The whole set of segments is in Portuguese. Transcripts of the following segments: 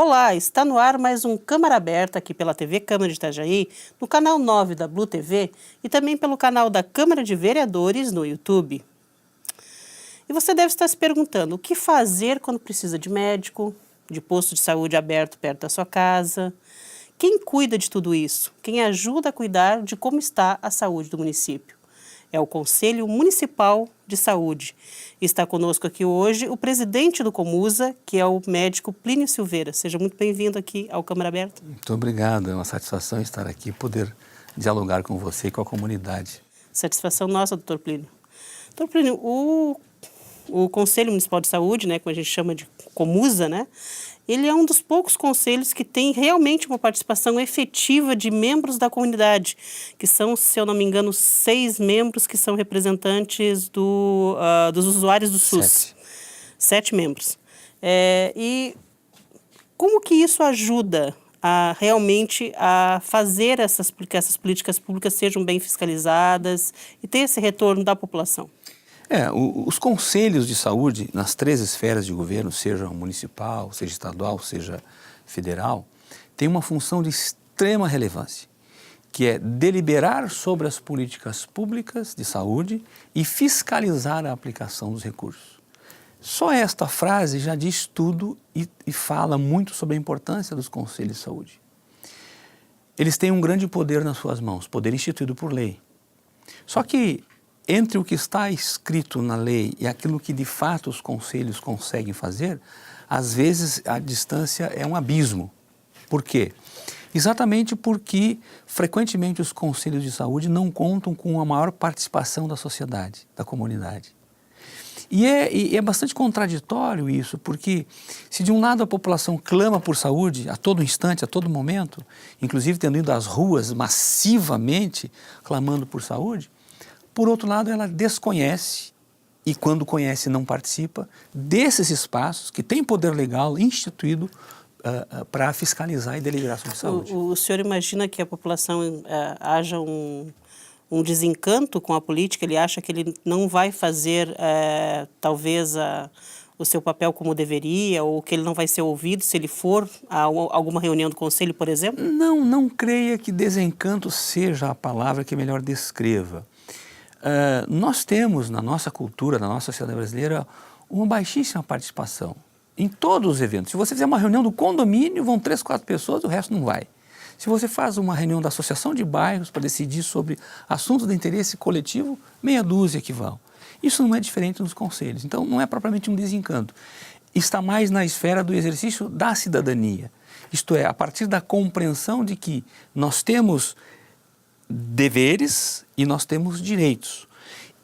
Olá, está no ar mais um Câmara Aberta aqui pela TV Câmara de Itajaí, no canal 9 da Blue TV e também pelo canal da Câmara de Vereadores no YouTube. E você deve estar se perguntando o que fazer quando precisa de médico, de posto de saúde aberto perto da sua casa. Quem cuida de tudo isso? Quem ajuda a cuidar de como está a saúde do município? É o Conselho Municipal de Saúde. Está conosco aqui hoje o presidente do Comusa, que é o médico Plínio Silveira. Seja muito bem-vindo aqui ao Câmara Aberta. Muito obrigado, é uma satisfação estar aqui e poder dialogar com você e com a comunidade. Satisfação nossa, doutor Plínio. Doutor Plínio, o Conselho Municipal de Saúde, né, como a gente chama de Comusa, né, ele é um dos poucos conselhos que tem realmente uma participação efetiva de membros da comunidade, que são, se eu não me engano, 6 membros que são representantes dos usuários do SUS. 7 membros. E como que isso ajuda realmente a fazer que essas políticas públicas sejam bem fiscalizadas e ter esse retorno da população? Os conselhos de saúde nas 3 esferas de governo, seja municipal, seja estadual, seja federal, têm uma função de extrema relevância, que é deliberar sobre as políticas públicas de saúde e fiscalizar a aplicação dos recursos. Só esta frase já diz tudo e fala muito sobre a importância dos conselhos de saúde. Eles têm um grande poder nas suas mãos, poder instituído por lei. Só que entre o que está escrito na lei e aquilo que de fato os conselhos conseguem fazer, às vezes a distância é um abismo. Por quê? Exatamente porque frequentemente os conselhos de saúde não contam com a maior participação da sociedade, da comunidade. E é bastante contraditório isso, porque se de um lado a população clama por saúde a todo instante, a todo momento, inclusive tendo ido às ruas massivamente clamando por saúde, por outro lado, ela desconhece, e quando conhece não participa, desses espaços que têm poder legal instituído para fiscalizar e deliberar sobre saúde. O senhor imagina que a população haja um desencanto com a política? Ele acha que ele não vai fazer, talvez, o seu papel como deveria, ou que ele não vai ser ouvido se ele for a alguma reunião do conselho, por exemplo? Não creia que desencanto seja a palavra que melhor descreva. Nós temos na nossa cultura, na nossa sociedade brasileira, uma baixíssima participação em todos os eventos. Se você fizer uma reunião do condomínio, vão 3, 4 pessoas, o resto não vai. Se você faz uma reunião da associação de bairros para decidir sobre assuntos de interesse coletivo, meia dúzia que vão. Isso não é diferente nos conselhos, então não é propriamente um desencanto. Está mais na esfera do exercício da cidadania. Isto é, a partir da compreensão de que nós temos deveres e nós temos direitos.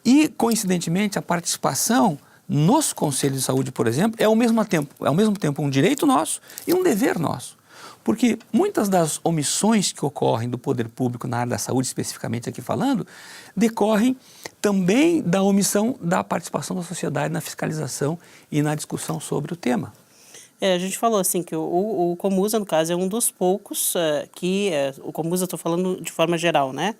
E, coincidentemente, a participação nos conselhos de saúde, por exemplo, é ao mesmo tempo um direito nosso e um dever nosso. Porque muitas das omissões que ocorrem do poder público na área da saúde, especificamente aqui falando, decorrem também da omissão da participação da sociedade na fiscalização e na discussão sobre o tema. A gente falou assim que o Comusa, no caso, é um dos poucos o Comusa, estou falando de forma geral, né?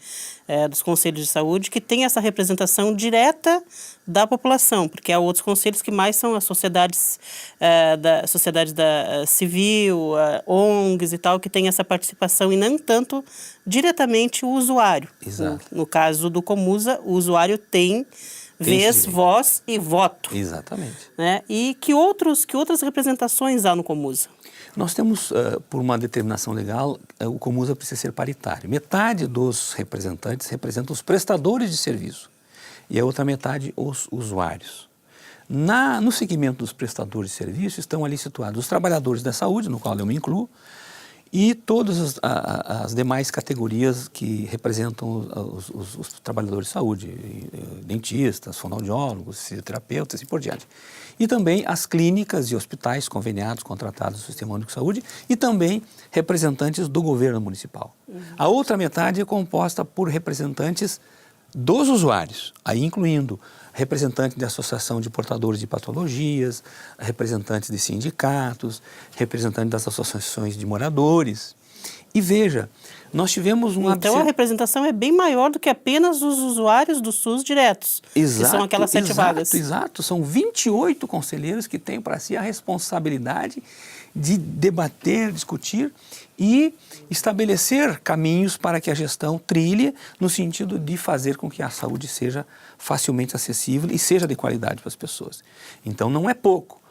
Dos conselhos de saúde, que tem essa representação direta da população, porque há outros conselhos que mais são as sociedades civil, ONGs e tal, que tem essa participação e não tanto diretamente o usuário. Exato. No caso do Comusa, o usuário tem vez, voz e voto. Exatamente. Né? E que outras representações há no Comusa? Nós temos, por uma determinação legal, o Comusa precisa ser paritário. Metade dos representantes representam os prestadores de serviço e a outra metade os usuários. No segmento dos prestadores de serviço estão ali situados os trabalhadores da saúde, no qual eu me incluo, e todas as demais categorias que representam os trabalhadores de saúde, dentistas, fonoaudiólogos, fisioterapeutas e assim por diante. E também as clínicas e hospitais conveniados, contratados do Sistema Único de Saúde e também representantes do governo municipal. A outra metade é composta por representantes dos usuários, aí incluindo representantes de associação de portadores de patologias, representantes de sindicatos, representantes das associações de moradores. E veja, nós tivemos um... Então a representação é bem maior do que apenas os usuários do SUS diretos, exato, que são aquelas 7 vagas. Exato, são 28 conselheiros que têm para si a responsabilidade de debater, discutir e estabelecer caminhos para que a gestão trilhe no sentido de fazer com que a saúde seja facilmente acessível e seja de qualidade para as pessoas. Então não é pouco.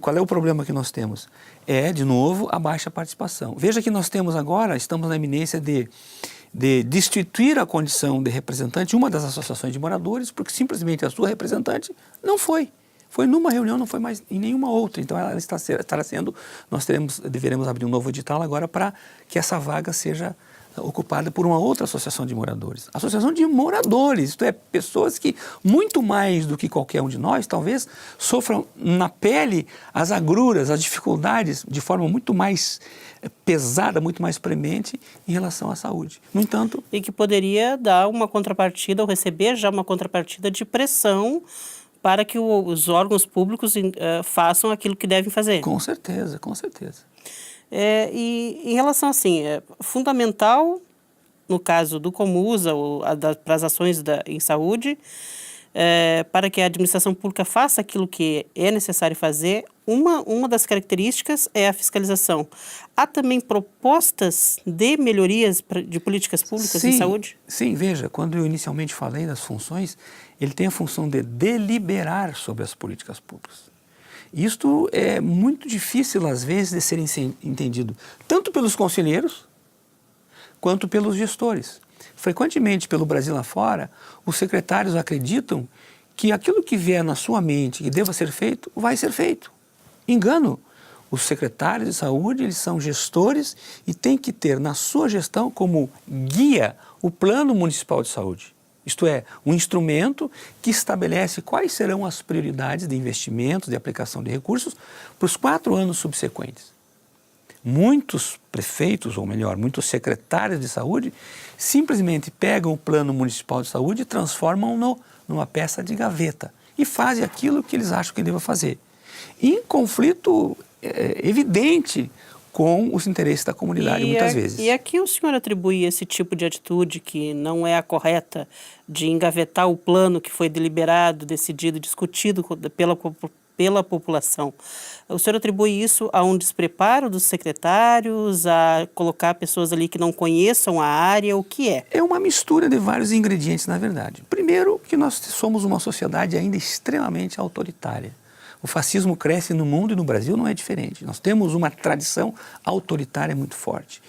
Qual é o problema que nós temos? É, de novo, a baixa participação. Veja que nós temos agora, estamos na iminência de destituir a condição de representante uma das associações de moradores, porque simplesmente a sua representante não foi. Foi numa reunião, não foi mais em nenhuma outra. Então ela estará sendo, deveremos abrir um novo edital agora para que essa vaga seja ocupada por uma outra associação de moradores. Associação de moradores, isto é, pessoas que, muito mais do que qualquer um de nós, talvez, sofram na pele as agruras, as dificuldades de forma muito mais pesada, muito mais premente em relação à saúde. No entanto... E que poderia dar uma contrapartida, ou receber já uma contrapartida de pressão para que os órgãos públicos façam aquilo que devem fazer. Com certeza, com certeza. E em relação assim, é fundamental, no caso do Comusa, para as ações em saúde, para que a administração pública faça aquilo que é necessário fazer, uma das características é a fiscalização. Há também propostas de melhorias de políticas públicas em saúde? Sim, veja, quando eu inicialmente falei das funções, ele tem a função de deliberar sobre as políticas públicas. Isto é muito difícil, às vezes, de ser entendido, tanto pelos conselheiros, quanto pelos gestores. Frequentemente, pelo Brasil afora, os secretários acreditam que aquilo que vier na sua mente que deva ser feito, vai ser feito. Engano. Os secretários de saúde, eles são gestores e têm que ter na sua gestão como guia o Plano Municipal de Saúde. Isto é, um instrumento que estabelece quais serão as prioridades de investimentos, de aplicação de recursos para os 4 anos subsequentes. Muitos prefeitos, ou melhor, muitos secretários de saúde, simplesmente pegam o Plano Municipal de Saúde e transformam-no numa peça de gaveta e fazem aquilo que eles acham que devem fazer. Em conflito evidente com os interesses da comunidade, muitas vezes. E a que o senhor atribui esse tipo de atitude que não é a correta de engavetar o plano que foi deliberado, decidido, discutido pela população? O senhor atribui isso a um despreparo dos secretários, a colocar pessoas ali que não conheçam a área, o que é? É uma mistura de vários ingredientes, na verdade. Primeiro, que nós somos uma sociedade ainda extremamente autoritária. O fascismo cresce no mundo e no Brasil não é diferente. Nós temos uma tradição autoritária muito forte.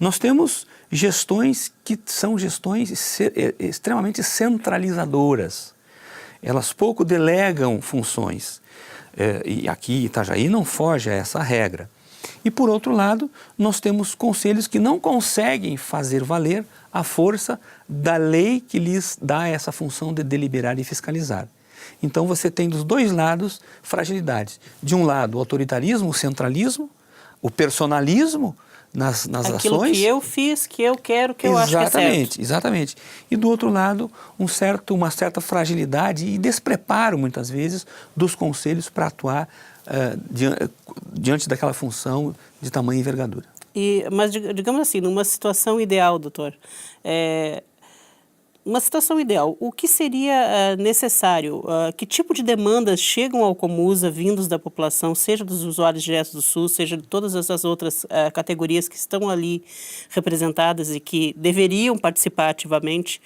Nós temos gestões que são gestões extremamente centralizadoras. Elas pouco delegam funções. E aqui Itajaí não foge a essa regra. E por outro lado, nós temos conselhos que não conseguem fazer valer a força da lei que lhes dá essa função de deliberar e fiscalizar. Então você tem dos dois lados fragilidades. De um lado o autoritarismo, o centralismo, o personalismo nas ações. Aquilo que eu fiz, que eu quero, que eu acho que é certo. Exatamente. E do outro lado uma certa fragilidade e despreparo muitas vezes dos conselhos para atuar diante daquela função de tamanha envergadura. Mas digamos assim, numa situação ideal, doutor, uma situação ideal, o que seria necessário? Que tipo de demandas chegam ao Comusa vindos da população, seja dos usuários diretos do SUS, seja de todas essas outras categorias que estão ali representadas e que deveriam participar ativamente?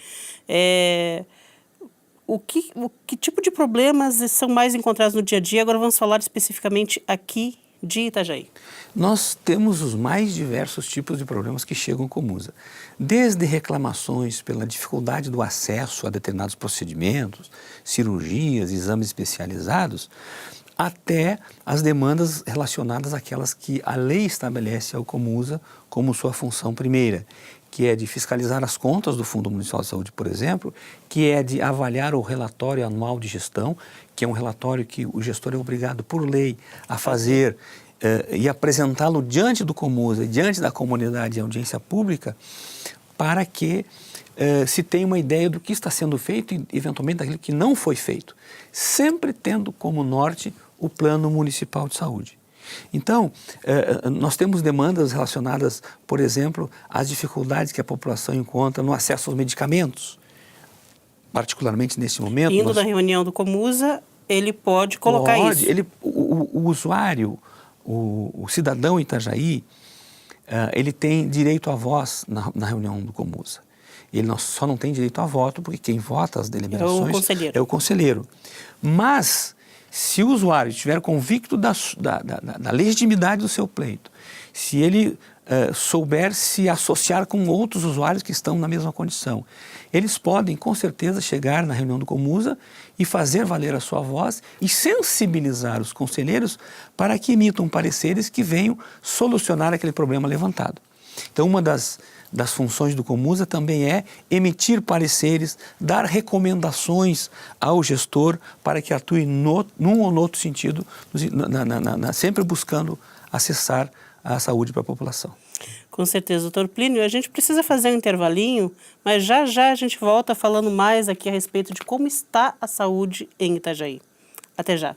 Que tipo de problemas são mais encontrados no dia a dia? Agora vamos falar especificamente aqui de Itajaí. Nós temos os mais diversos tipos de problemas que chegam ao Comusa. Desde reclamações pela dificuldade do acesso a determinados procedimentos, cirurgias, exames especializados, até as demandas relacionadas àquelas que a lei estabelece ao Comusa como sua função primeira, que é de fiscalizar as contas do Fundo Municipal de Saúde, por exemplo, que é de avaliar o relatório anual de gestão, que é um relatório que o gestor é obrigado por lei a fazer e apresentá-lo diante do Comusa e diante da comunidade em audiência pública, para que se tenha uma ideia do que está sendo feito e, eventualmente, daquilo que não foi feito, sempre tendo como norte o Plano Municipal de Saúde. Então, nós temos demandas relacionadas, por exemplo, às dificuldades que a população encontra no acesso aos medicamentos, particularmente nesse momento. Indo da reunião do Comusa, ele pode colocar isso. O usuário, o cidadão Itajaí, ele tem direito à voz na reunião do Comusa. Ele só não tem direito a voto, porque quem vota as deliberações é o conselheiro. Mas, se o usuário estiver convicto da legitimidade do seu pleito, se ele souber se associar com outros usuários que estão na mesma condição, eles podem, com certeza, chegar na reunião do Comusa e fazer valer a sua voz e sensibilizar os conselheiros para que emitam pareceres que venham solucionar aquele problema levantado. Então, uma das funções do Comusa também é emitir pareceres, dar recomendações ao gestor para que atue num ou no outro sentido, sempre buscando acessar a saúde para a população. Com certeza, doutor Plínio. A gente precisa fazer um intervalinho, mas já a gente volta falando mais aqui a respeito de como está a saúde em Itajaí. Até já.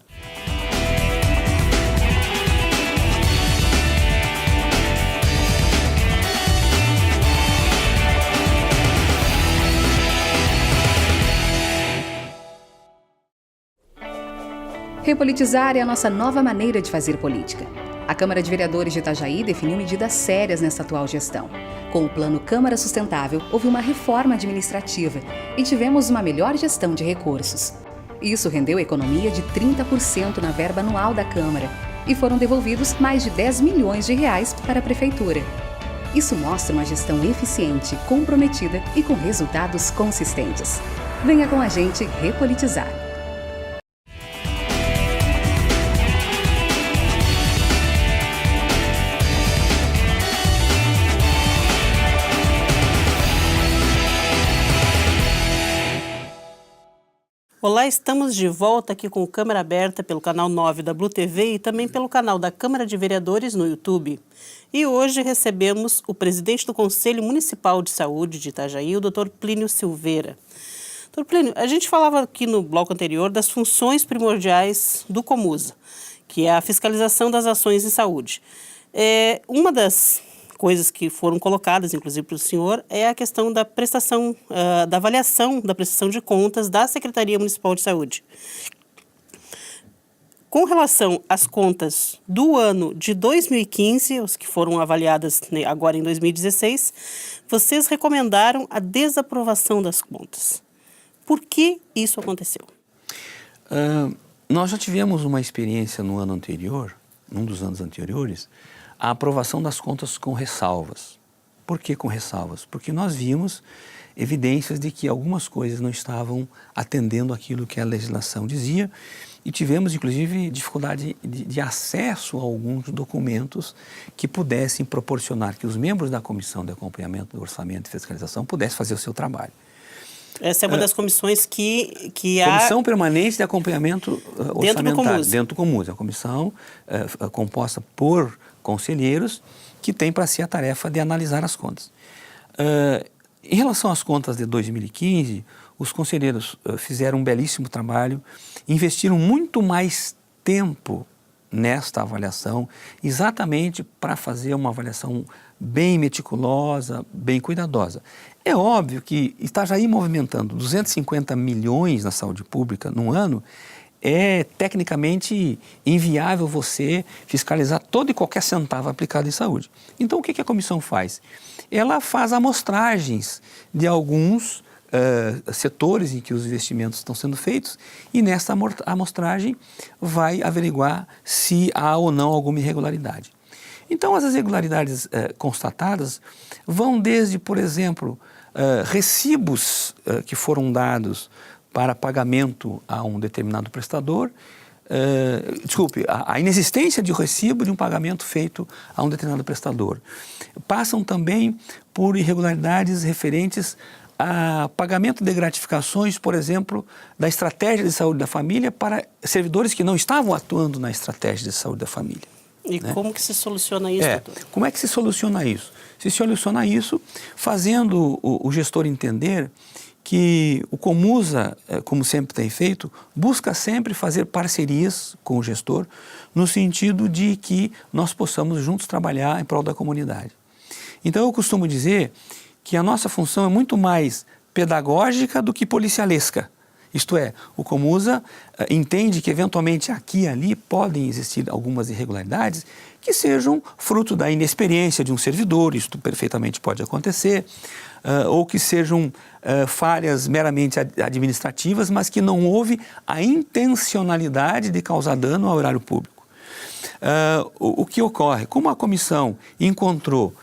Repolitizar é a nossa nova maneira de fazer política. A Câmara de Vereadores de Itajaí definiu medidas sérias nessa atual gestão. Com o Plano Câmara Sustentável, houve uma reforma administrativa e tivemos uma melhor gestão de recursos. Isso rendeu economia de 30% na verba anual da Câmara e foram devolvidos mais de 10 milhões de reais para a Prefeitura. Isso mostra uma gestão eficiente, comprometida e com resultados consistentes. Venha com a gente repolitizar. Olá, estamos de volta aqui com o Câmara Aberta pelo canal 9 da Blue TV e também pelo canal da Câmara de Vereadores no YouTube. E hoje recebemos o presidente do Conselho Municipal de Saúde de Itajaí, o Dr. Plínio Silveira. Dr. Plínio, a gente falava aqui no bloco anterior das funções primordiais do Comusa, que é a fiscalização das ações em saúde. Uma das coisas que foram colocadas, inclusive para o senhor, é a questão da prestação, da avaliação da prestação de contas da Secretaria Municipal de Saúde. Com relação às contas do ano de 2015, os que foram avaliadas agora em 2016, vocês recomendaram a desaprovação das contas. Por que isso aconteceu? Nós já tivemos uma experiência no ano anterior, num dos anos anteriores, a aprovação das contas com ressalvas. Por que com ressalvas? Porque nós vimos evidências de que algumas coisas não estavam atendendo aquilo que a legislação dizia e tivemos, inclusive, dificuldade de acesso a alguns documentos que pudessem proporcionar que os membros da Comissão de Acompanhamento do Orçamento e Fiscalização pudessem fazer o seu trabalho. Essa é uma das comissões que Comissão Permanente de Acompanhamento Orçamentário, dentro do Comusa. A comissão composta por conselheiros que tem para si a tarefa de analisar as contas. Em relação às contas de 2015, os conselheiros fizeram um belíssimo trabalho, investiram muito mais tempo nesta avaliação, exatamente para fazer uma avaliação bem meticulosa, bem cuidadosa. É óbvio que Itajaí movimentando 250 milhões na saúde pública num ano, é tecnicamente inviável você fiscalizar todo e qualquer centavo aplicado em saúde. Então, o que a comissão faz? Ela faz amostragens de alguns setores em que os investimentos estão sendo feitos e nessa amostragem vai averiguar se há ou não alguma irregularidade. Então, as irregularidades constatadas vão desde, por exemplo, recibos que foram dados para pagamento a um determinado prestador, a inexistência de recibo de um pagamento feito a um determinado prestador. Passam também por irregularidades referentes a pagamento de gratificações, por exemplo, da estratégia de saúde da família para servidores que não estavam atuando na estratégia de saúde da família. E como que se soluciona isso, doutor? Como é que se soluciona isso? Se soluciona isso fazendo o gestor entender que o Comusa, como sempre tem feito, busca sempre fazer parcerias com o gestor no sentido de que nós possamos juntos trabalhar em prol da comunidade. Então eu costumo dizer que a nossa função é muito mais pedagógica do que policialesca. Isto é, o Comusa entende que eventualmente aqui e ali podem existir algumas irregularidades que sejam fruto da inexperiência de um servidor, isto perfeitamente pode acontecer, ou que sejam falhas meramente administrativas, mas que não houve a intencionalidade de causar dano ao erário público. O que ocorre? Como a comissão encontrou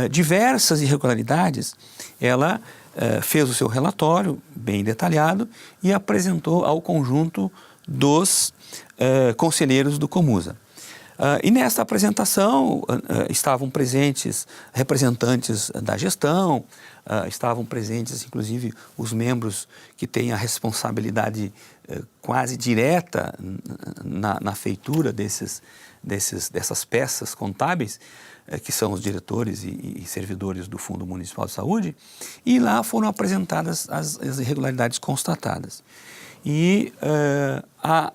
diversas irregularidades, ela fez o seu relatório bem detalhado e apresentou ao conjunto dos conselheiros do Comusa. E nesta apresentação estavam presentes representantes da gestão, estavam presentes inclusive os membros que têm a responsabilidade quase direta na feitura dessas peças contábeis, que são os diretores e servidores do Fundo Municipal de Saúde, e lá foram apresentadas as irregularidades constatadas. E a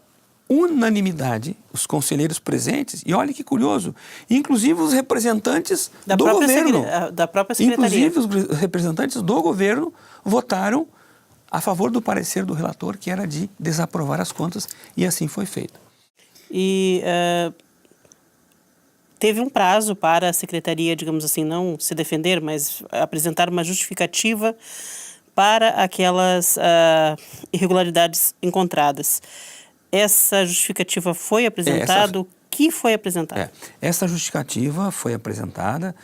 unanimidade, os conselheiros presentes, e olha que curioso, inclusive os representantes do governo, da própria secretaria. Inclusive os representantes do governo votaram a favor do parecer do relator, que era de desaprovar as contas, e assim foi feito. E teve um prazo para a secretaria, digamos assim, não se defender, mas apresentar uma justificativa para aquelas irregularidades encontradas. Essa justificativa foi apresentada? O que foi apresentado? Essa justificativa foi apresentada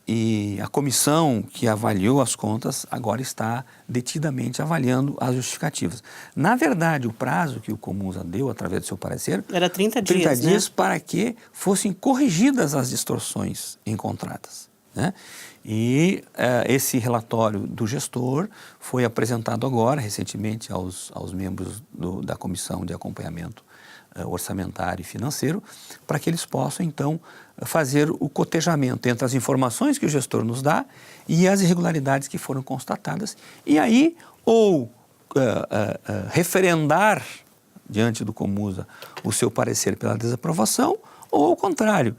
e a comissão que avaliou as contas agora está detidamente avaliando as justificativas. Na verdade, o prazo que o Comusa deu através do seu parecer era 30 dias, 30 dias, né? Para que fossem corrigidas as distorções encontradas, né? E esse relatório do gestor foi apresentado agora, recentemente, aos membros da Comissão de Acompanhamento Orçamentário e Financeiro, para que eles possam, então, fazer o cotejamento entre as informações que o gestor nos dá e as irregularidades que foram constatadas. E aí, ou referendar diante do Comusa o seu parecer pela desaprovação, ou, ao contrário,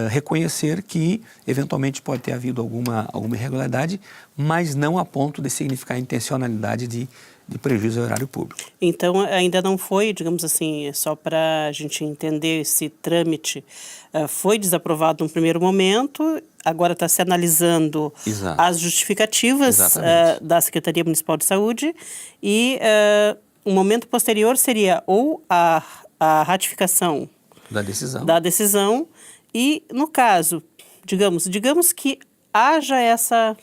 reconhecer que eventualmente pode ter havido alguma irregularidade, mas não a ponto de significar intencionalidade de prejuízo ao erário público. Então ainda não foi, digamos assim, só para a gente entender esse trâmite, foi desaprovado no primeiro momento, agora está se analisando as justificativas da Secretaria Municipal de Saúde e um momento posterior seria ou a ratificação da decisão. E, no caso, digamos que haja essa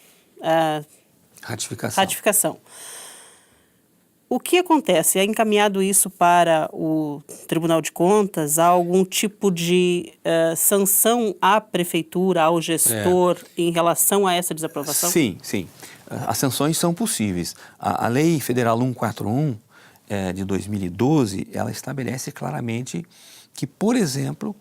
ratificação. O que acontece? É encaminhado isso para o Tribunal de Contas? Há algum tipo de sanção à prefeitura, ao gestor, em relação a essa desaprovação? Sim. As sanções são possíveis. A Lei Federal 141 de 2012, ela estabelece claramente que, por exemplo,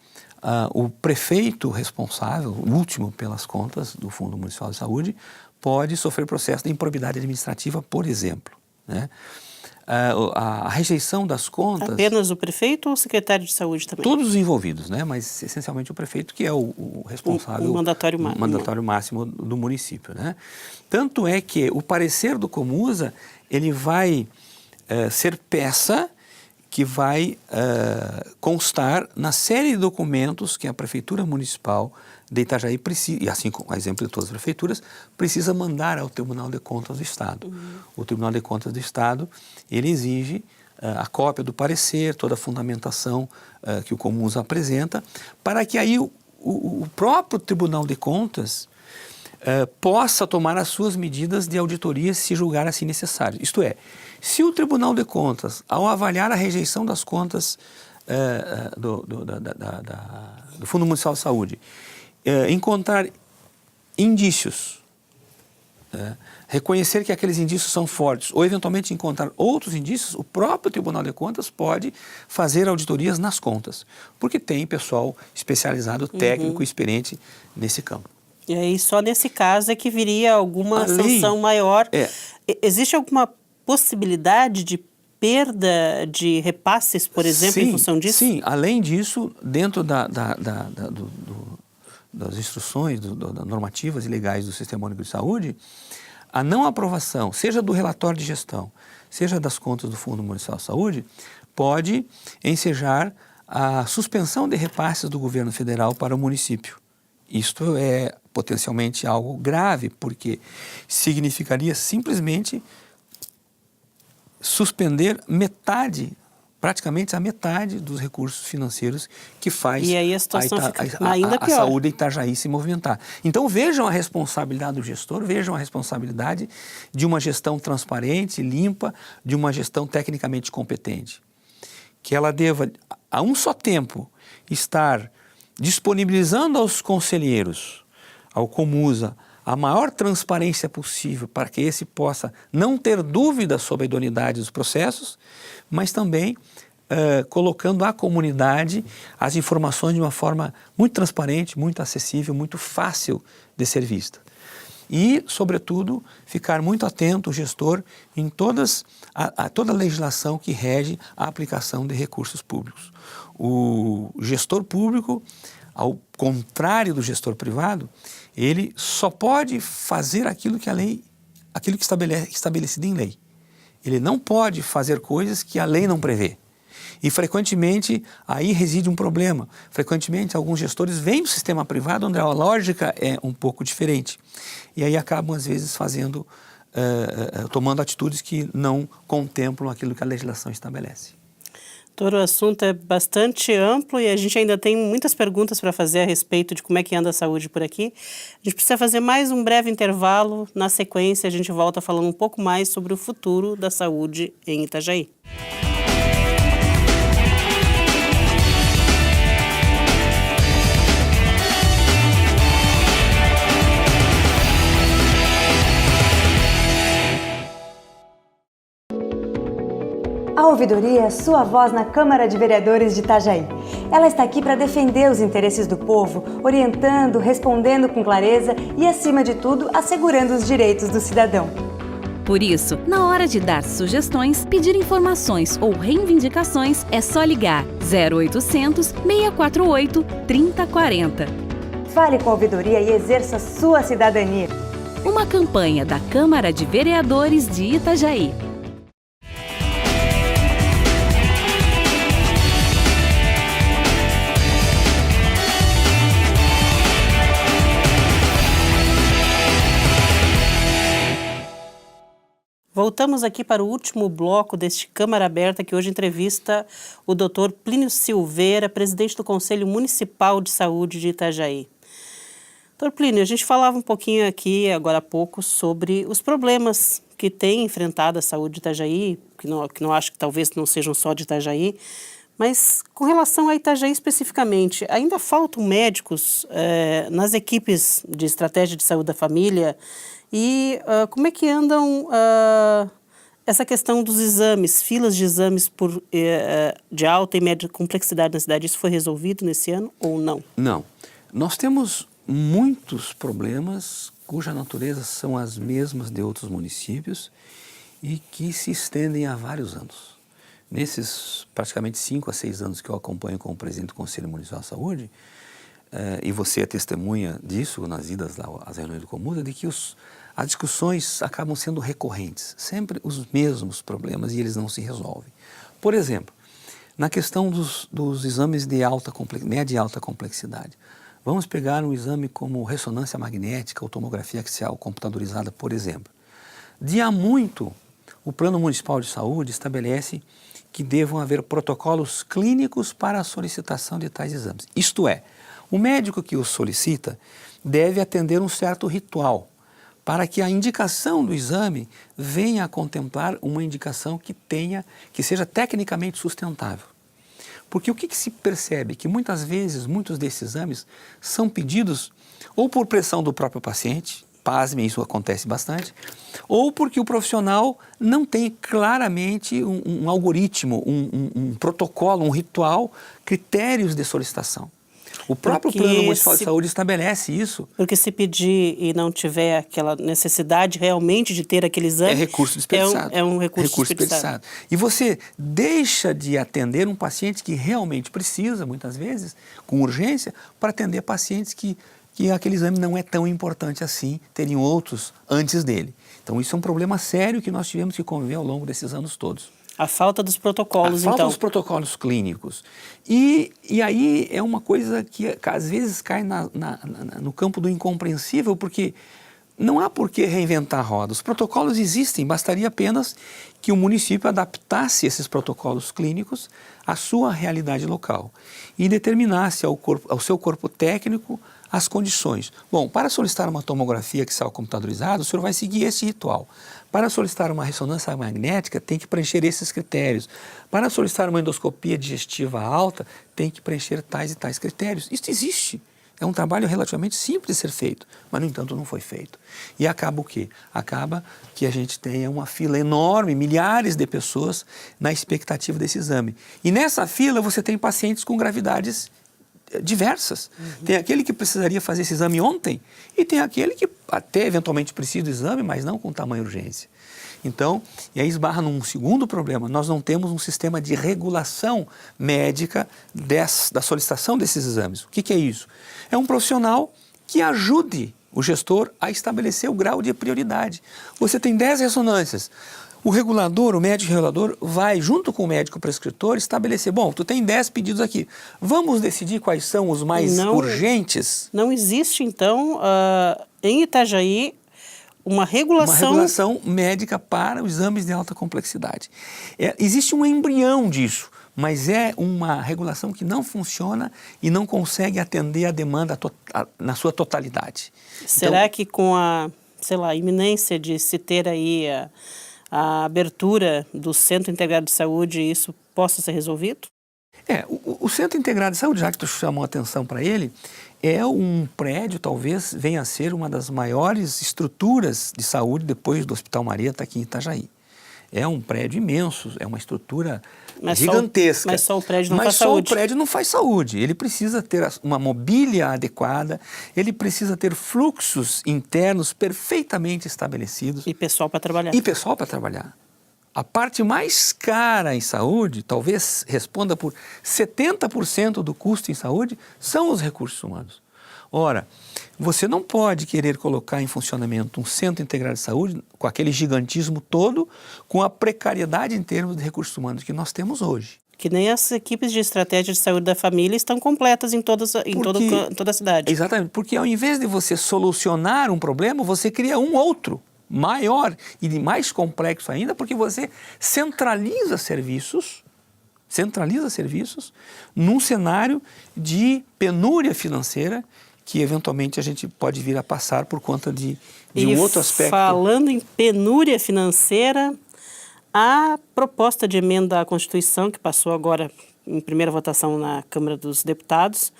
o prefeito responsável, o último pelas contas do Fundo Municipal de Saúde, pode sofrer processo de improbidade administrativa, por exemplo, né? A rejeição das contas... Apenas o prefeito ou o secretário de saúde também? Todos os envolvidos, né? Mas essencialmente o prefeito, que é o responsável... O mandatório máximo do município, né? Tanto é que o parecer do Comusa, ele vai ser peça que vai constar na série de documentos que a Prefeitura Municipal de Itajaí precisa, e assim como a exemplo de todas as prefeituras, precisa mandar ao Tribunal de Contas do Estado. O Tribunal de Contas do Estado, ele exige a cópia do parecer, toda a fundamentação que o Comusa apresenta, para que aí o próprio Tribunal de Contas possa tomar as suas medidas de auditoria se julgar assim necessário. Isto é, se o Tribunal de Contas, ao avaliar a rejeição das contas do Fundo Municipal de Saúde, encontrar indícios, reconhecer que aqueles indícios são fortes, ou eventualmente encontrar outros indícios, o próprio Tribunal de Contas pode fazer auditorias nas contas, porque tem pessoal especializado, técnico, experiente nesse campo. E aí só nesse caso é que viria alguma sanção maior. Existe alguma possibilidade de perda de repasses, por exemplo, em função disso? Sim, além disso, dentro das instruções, das normativas e legais do Sistema Único de Saúde, a não aprovação, seja do relatório de gestão, seja das contas do Fundo Municipal de Saúde, pode ensejar a suspensão de repasses do governo federal para o município. Isto é potencialmente algo grave, porque significaria simplesmente suspender praticamente a metade dos recursos financeiros que faz e aí a situação fica ainda pior. A saúde de Itajaí se movimentar. Então vejam a responsabilidade do gestor, vejam a responsabilidade de uma gestão transparente, limpa, de uma gestão tecnicamente competente. Que ela deva, a um só tempo, estar disponibilizando aos conselheiros, ao Comusa, a maior transparência possível para que esse possa não ter dúvidas sobre a idoneidade dos processos, mas também colocando à comunidade as informações de uma forma muito transparente, muito acessível, muito fácil de ser vista. E, sobretudo, ficar muito atento, o gestor, em toda a legislação que rege a aplicação de recursos públicos. O gestor público, ao contrário do gestor privado, ele só pode fazer aquilo que estabelecido em lei. Ele não pode fazer coisas que a lei não prevê. E, frequentemente, aí reside um problema. Frequentemente, alguns gestores vêm do sistema privado, onde a lógica é um pouco diferente. E aí acabam, às vezes, tomando atitudes que não contemplam aquilo que a legislação estabelece. Doutor, o assunto é bastante amplo e a gente ainda tem muitas perguntas para fazer a respeito de como é que anda a saúde por aqui. A gente precisa fazer mais um breve intervalo. Na sequência, a gente volta falando um pouco mais sobre o futuro da saúde em Itajaí. A ouvidoria é sua voz na Câmara de Vereadores de Itajaí. Ela está aqui para defender os interesses do povo, orientando, respondendo com clareza e, acima de tudo, assegurando os direitos do cidadão. Por isso, na hora de dar sugestões, pedir informações ou reivindicações, é só ligar 0800 648 3040. Fale com a ouvidoria e exerça sua cidadania. Uma campanha da Câmara de Vereadores de Itajaí. Voltamos aqui para o último bloco deste Câmara Aberta, que hoje entrevista o Dr. Plínio Silveira, presidente do Conselho Municipal de Saúde de Itajaí. Dr. Plínio, a gente falava um pouquinho aqui, agora há pouco, sobre os problemas que tem enfrentado a saúde de Itajaí, que não acho que talvez não sejam só de Itajaí, mas com relação a Itajaí especificamente, ainda faltam médicos nas equipes de estratégia de saúde da família. E como é que andam essa questão dos exames, filas de exames de alta e média complexidade na cidade? Isso foi resolvido nesse ano ou não? Não. Nós temos muitos problemas cuja natureza são as mesmas de outros municípios e que se estendem há vários anos. Nesses praticamente 5 a 6 anos que eu acompanho como presidente do Conselho Municipal de Saúde, e você é testemunha disso nas idas lá às reuniões do Comusa, de que as discussões acabam sendo recorrentes, sempre os mesmos problemas e eles não se resolvem. Por exemplo, na questão dos exames de média e alta complexidade, vamos pegar um exame como ressonância magnética ou tomografia axial computadorizada, por exemplo. De há muito, o Plano Municipal de Saúde estabelece que devam haver protocolos clínicos para a solicitação de tais exames. Isto é, o médico que os solicita deve atender um certo ritual para que a indicação do exame venha a contemplar uma indicação que seja tecnicamente sustentável. Porque o que se percebe? Que muitas vezes, muitos desses exames são pedidos ou por pressão do próprio paciente, pasme, isso acontece bastante, ou porque o profissional não tem claramente um algoritmo, um protocolo, um ritual, critérios de solicitação. O próprio Plano Municipal de Saúde estabelece isso. Porque se pedir e não tiver aquela necessidade realmente de ter aquele exame... É recurso desperdiçado. É um recurso desperdiçado. E você deixa de atender um paciente que realmente precisa, muitas vezes, com urgência, para atender pacientes que que aquele exame não é tão importante assim, teriam outros antes dele. Então isso é um problema sério que nós tivemos que conviver ao longo desses anos todos. A falta dos protocolos, então. A falta dos protocolos clínicos. E aí é uma coisa que às vezes cai no campo do incompreensível, porque não há por que reinventar a roda. Os protocolos existem, bastaria apenas que o município adaptasse esses protocolos clínicos à sua realidade local e determinasse ao seu corpo técnico as condições. Bom, para solicitar uma tomografia axial computadorizada, o senhor vai seguir esse ritual. Para solicitar uma ressonância magnética, tem que preencher esses critérios. Para solicitar uma endoscopia digestiva alta, tem que preencher tais e tais critérios. Isso existe. É um trabalho relativamente simples de ser feito, mas, no entanto, não foi feito. E acaba o quê? Acaba que a gente tenha uma fila enorme, milhares de pessoas na expectativa desse exame. E nessa fila você tem pacientes com gravidades diversas. Tem aquele que precisaria fazer esse exame ontem e tem aquele que até eventualmente precisa do exame, mas não com tamanha urgência. Então, e aí esbarra num segundo problema, nós não temos um sistema de regulação médica da solicitação desses exames. O que é isso? É um profissional que ajude o gestor a estabelecer o grau de prioridade. Você tem 10 ressonâncias. O regulador, o médico regulador, vai, junto com o médico prescritor, estabelecer, bom, tu tem 10 pedidos aqui, vamos decidir quais são os mais urgentes? Não existe, então, em Itajaí, uma regulação médica para os exames de alta complexidade. Existe um embrião disso, mas é uma regulação que não funciona e não consegue atender a demanda na sua totalidade. Será que com a, iminência de se ter aí a abertura do Centro Integrado de Saúde, isso possa ser resolvido? O Centro Integrado de Saúde, já que tu chamou a atenção para ele, é um prédio, talvez venha a ser uma das maiores estruturas de saúde depois do Hospital Marieta aqui em Itajaí. É um prédio imenso, é uma estrutura gigantesca. Mas só o prédio não faz saúde. Mas só o prédio não faz saúde. Ele precisa ter uma mobília adequada, ele precisa ter fluxos internos perfeitamente estabelecidos. E pessoal para trabalhar. A parte mais cara em saúde, talvez responda por 70% do custo em saúde, são os recursos humanos. Ora, você não pode querer colocar em funcionamento um centro integrado de saúde com aquele gigantismo todo, com a precariedade em termos de recursos humanos que nós temos hoje. Que nem as equipes de estratégia de saúde da família estão completas em toda a cidade. Exatamente, porque ao invés de você solucionar um problema, você cria um outro, maior e mais complexo ainda, porque você centraliza serviços num cenário de penúria financeira que eventualmente a gente pode vir a passar por conta de um outro aspecto. Falando em penúria financeira, a proposta de emenda à Constituição, que passou agora em primeira votação na Câmara dos Deputados,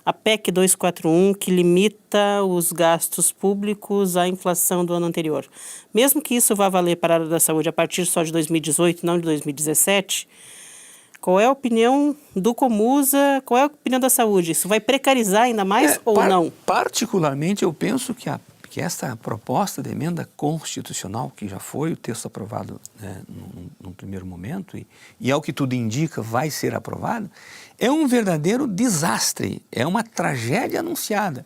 a PEC 241, que limita os gastos públicos à inflação do ano anterior. Mesmo que isso vá valer para a área da saúde a partir só de 2018, não de 2017, qual é a opinião do Comusa, qual é a opinião da saúde? Isso vai precarizar ainda mais ou não? Particularmente, eu penso que essa proposta de emenda constitucional, que já foi o texto aprovado num primeiro momento, e ao que tudo indica vai ser aprovado, é um verdadeiro desastre, é uma tragédia anunciada.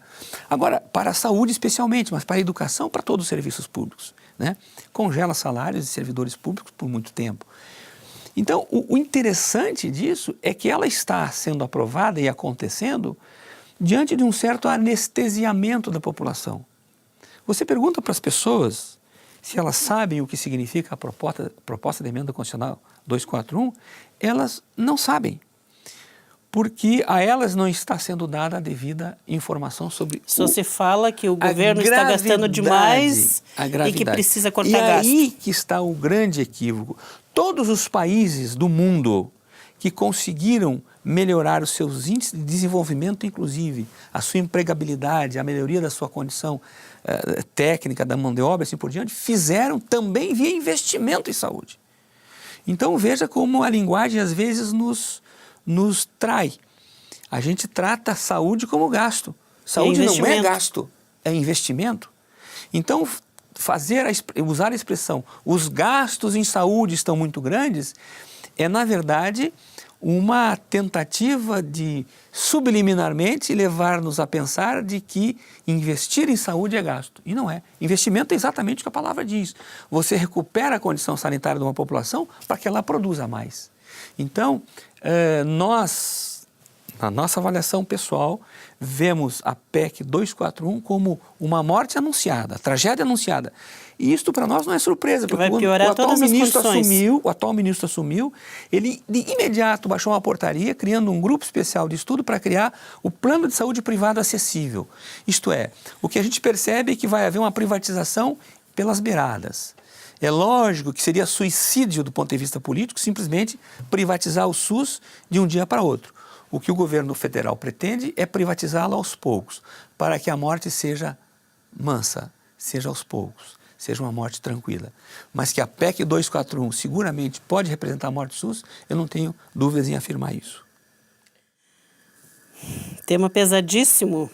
Agora, para a saúde especialmente, mas para a educação, para todos os serviços públicos, né? Congela salários de servidores públicos por muito tempo. Então, o interessante disso é que ela está sendo aprovada e acontecendo diante de um certo anestesiamento da população. Você pergunta para as pessoas se elas sabem o que significa a proposta de emenda constitucional 241, elas não sabem, porque a elas não está sendo dada a devida informação sobre Só se fala que o governo está gastando demais e que precisa cortar gasto. E aí que está o grande equívoco. Todos os países do mundo que conseguiram melhorar os seus índices de desenvolvimento, inclusive a sua empregabilidade, a melhoria da sua condição técnica, da mão de obra, assim por diante, fizeram também via investimento em saúde. Então veja como a linguagem às vezes nos trai. A gente trata a saúde como gasto. Saúde não é gasto, é investimento. Então usar a expressão os gastos em saúde estão muito grandes é, na verdade, uma tentativa de subliminarmente levar-nos a pensar de que investir em saúde é gasto. E não é. Investimento é exatamente o que a palavra diz. Você recupera a condição sanitária de uma população para que ela produza mais. Então, nós, na nossa avaliação pessoal, vemos a PEC 241 como uma morte anunciada, tragédia anunciada. E isto para nós não é surpresa, porque vai piorar todas as condições. O atual ministro assumiu, ele de imediato baixou uma portaria, criando um grupo especial de estudo para criar o plano de saúde privado acessível. Isto é, o que a gente percebe é que vai haver uma privatização pelas beiradas. É lógico que seria suicídio do ponto de vista político simplesmente privatizar o SUS de um dia para outro. O que o governo federal pretende é privatizá-lo aos poucos, para que a morte seja mansa, seja aos poucos, seja uma morte tranquila. Mas que a PEC 241 seguramente pode representar a morte do SUS, eu não tenho dúvidas em afirmar isso. Tema pesadíssimo.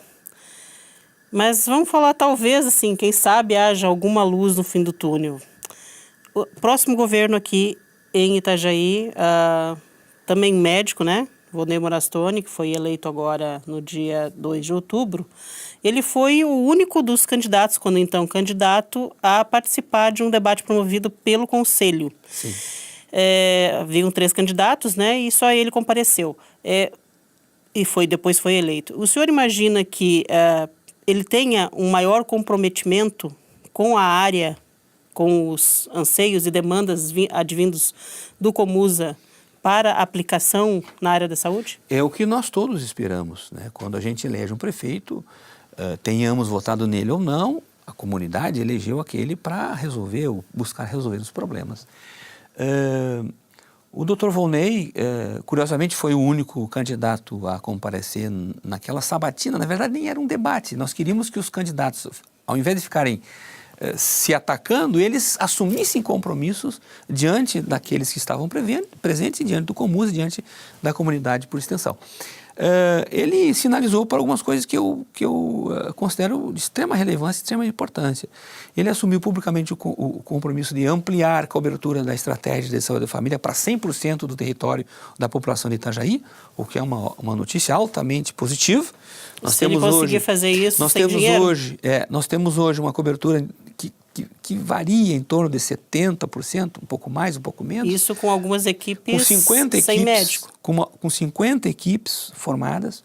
Mas vamos falar talvez, assim, quem sabe haja alguma luz no fim do túnel. O próximo governo aqui em Itajaí, também médico, né? Volney Morastone, que foi eleito agora no dia 2 de outubro, ele foi o único dos candidatos, quando então candidato, a participar de um debate promovido pelo Conselho. Sim. Haviam 3 candidatos, né? E só ele compareceu. E depois foi eleito. O senhor imagina que ele tenha um maior comprometimento com a área, com os anseios e demandas advindos do Comusa para aplicação na área da saúde? É o que nós todos esperamos, né? Quando a gente elege um prefeito, tenhamos votado nele ou não, a comunidade elegeu aquele para buscar resolver os problemas. O Dr. Volney, curiosamente, foi o único candidato a comparecer naquela sabatina. Na verdade, nem era um debate. Nós queríamos que os candidatos, ao invés de ficarem se atacando, eles assumissem compromissos diante daqueles que estavam presentes e diante do Comusa, diante da comunidade por extensão. Ele sinalizou para algumas coisas que eu considero de extrema relevância, de extrema importância. Ele assumiu publicamente o compromisso de ampliar a cobertura da estratégia de saúde da família para 100% do território da população de Itajaí, o que é uma notícia altamente positiva. Se ele conseguir fazer isso sem dinheiro? Nós temos hoje uma cobertura que varia em torno de 70%, um pouco mais, um pouco menos. Isso com algumas equipes, com 50 equipes sem médico. Com 50 equipes formadas.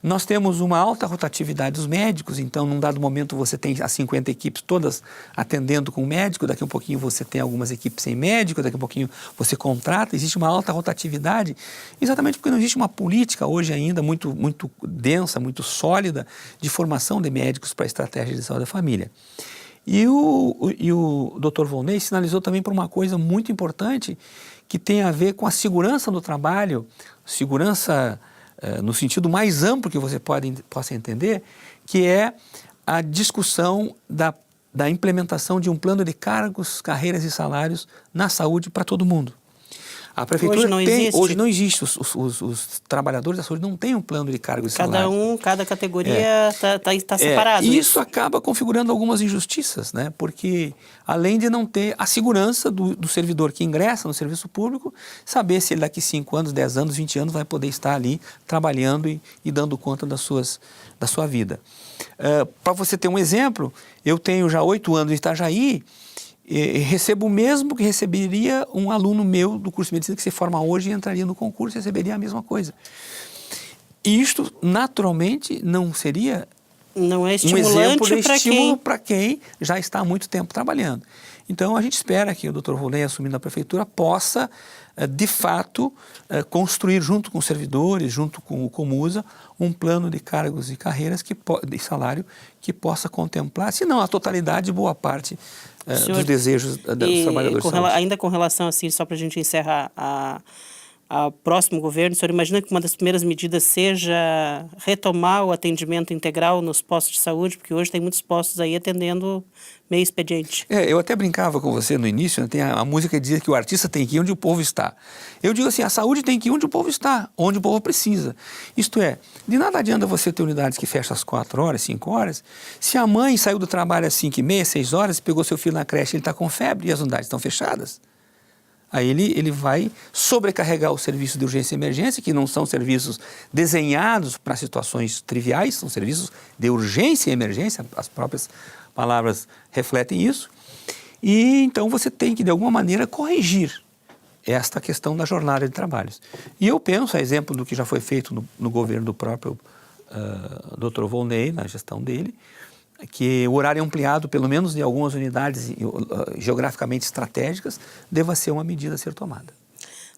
Nós temos uma alta rotatividade dos médicos, então, num dado momento, você tem as 50 equipes todas atendendo com o médico, daqui a um pouquinho você tem algumas equipes sem médico, daqui a um pouquinho você contrata, existe uma alta rotatividade, exatamente porque não existe uma política hoje ainda muito, muito densa, muito sólida, de formação de médicos para a estratégia de saúde da família. E o Dr. Volney sinalizou também para uma coisa muito importante que tem a ver com a segurança do trabalho, segurança no sentido mais amplo que você possa entender, que é a discussão da implementação de um plano de cargos, carreiras e salários na saúde para todo mundo. A prefeitura hoje não existe. Os trabalhadores da saúde não têm um plano de cargos e salários. Cada categoria está separado. E isso acaba configurando algumas injustiças, né? Porque além de não ter a segurança do servidor que ingressa no serviço público, saber se ele daqui 5 anos, 10 anos, 20 anos vai poder estar ali trabalhando e dando conta da sua vida. Para você ter um exemplo, eu tenho já 8 anos em Itajaí, recebo o mesmo que receberia um aluno meu do curso de medicina que se forma hoje e entraria no concurso e receberia a mesma coisa. E isto, naturalmente, não seria um exemplo para quem já está há muito tempo trabalhando. Então, a gente espera que o Dr. Volney, assumindo a prefeitura, possa, de fato, construir junto com os servidores, junto com o Comusa, um plano de cargos e carreiras, de salário, que possa contemplar, se não a totalidade, boa parte dos desejos dos trabalhadores. Ainda com relação, assim, só para a gente encerrar ao próximo governo, o senhor imagina que uma das primeiras medidas seja retomar o atendimento integral nos postos de saúde, porque hoje tem muitos postos aí atendendo meio expediente. Eu até brincava com você no início, né? Tem a música que dizia que o artista tem que ir onde o povo está. Eu digo assim, a saúde tem que ir onde o povo está, onde o povo precisa. Isto é, de nada adianta você ter unidades que fecham às 4 horas, 5 horas, se a mãe saiu do trabalho às 5h30, 6 horas, pegou seu filho na creche, ele está com febre e as unidades estão fechadas. Aí ele vai sobrecarregar o serviço de urgência e emergência, que não são serviços desenhados para situações triviais, são serviços de urgência e emergência, as próprias palavras refletem isso. E então você tem que, de alguma maneira, corrigir esta questão da jornada de trabalhos. E eu penso, a exemplo do que já foi feito no governo do próprio Dr. Volney, na gestão dele, que o horário ampliado, pelo menos de algumas unidades geograficamente estratégicas, deva ser uma medida a ser tomada.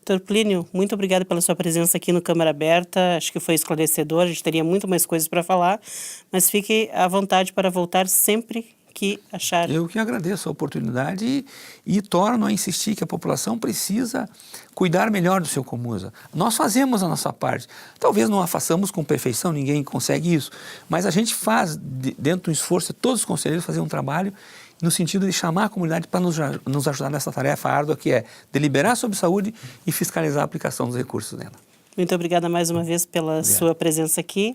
Dr. Plínio, muito obrigada pela sua presença aqui no Câmara Aberta, acho que foi esclarecedor, a gente teria muito mais coisas para falar, mas fique à vontade para voltar sempre que achar. Eu que agradeço a oportunidade e torno a insistir que a população precisa cuidar melhor do seu Comusa. Nós fazemos a nossa parte. Talvez não a façamos com perfeição, ninguém consegue isso, mas a gente faz, dentro do esforço de todos os conselheiros, fazer um trabalho no sentido de chamar a comunidade para nos ajudar nessa tarefa árdua que é deliberar sobre saúde e fiscalizar a aplicação dos recursos dela. Muito obrigada mais uma vez pela sua presença aqui.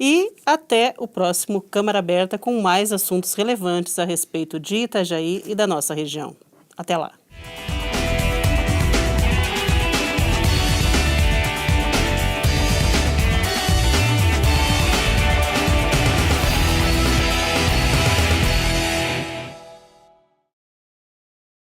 E até o próximo Câmara Aberta com mais assuntos relevantes a respeito de Itajaí e da nossa região. Até lá!